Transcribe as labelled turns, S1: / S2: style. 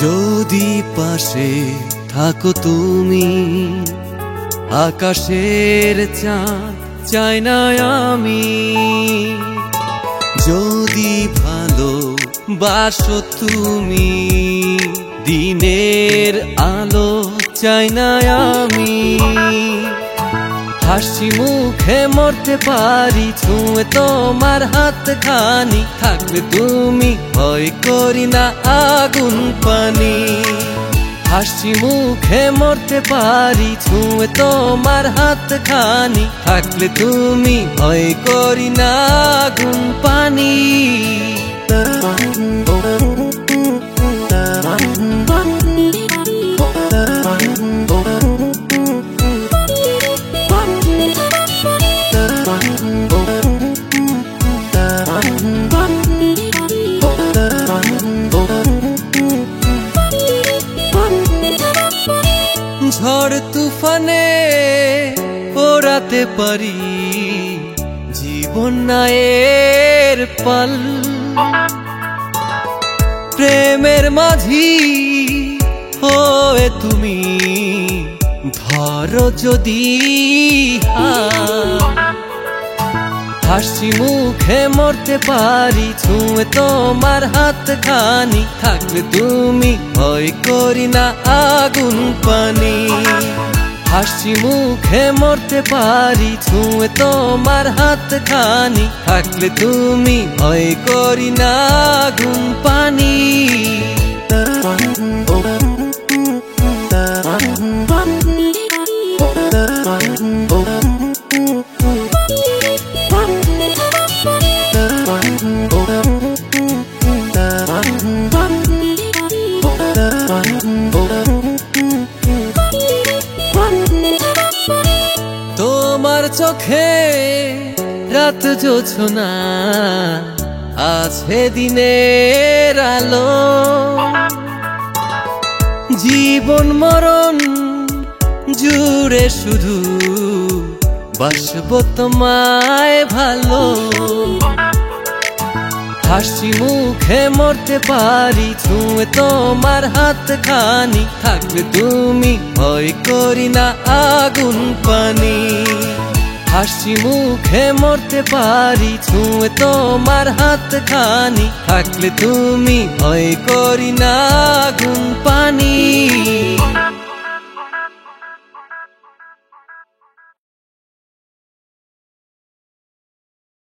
S1: যদি পাশে থাকো তুমি, আকাশের চাঁদ চাই না আমি। যদি ভালো বাসো তুমি, দিনের আলো চাই না আমি। হাসি মুখে মরতে পারি, ছুঁয়ে তোমার হাত খানি। থাকলে তুমি ভয় করি না আগুন পানি। হাসি মুখে মরতে পারি, ছুঁয়ে তোমার হাত খানি। থাকলে তুমি ভয় করি না আগুন পানি। ঝড় তুফানে ওড়াতে পারি জীবন নায়ের পাল। প্রেমের মাঝি হয়ে তুমি ধরো যদি হাসি মুখে মরতে পারি, ছুঁয়ে তোমার হাত খানি। থাকলে তুমি ভয় করি না আগুন পানি। হাসি মুখে মরতে পারি, ছুঁয়ে তোমার হাত খানি। থাকলে তুমি ভয় করি না আগুন পানি। তোমার চোখে রাত জোছনা আছে দিনের আলো। জীবন মরণ জুড়ে শুধু বাসবো তোমায় ভালো। হাসি মুখে মরতে পারি, ছুঁয়ে তোমার হাত খানি। থাকলে তুমি ভয় করি না আগুন পানি। হাসি মুখে মরতে পারি, ছুঁয়ে তোমার হাত খানি। থাকলে তুমি ভয় করি না আগুন পানি।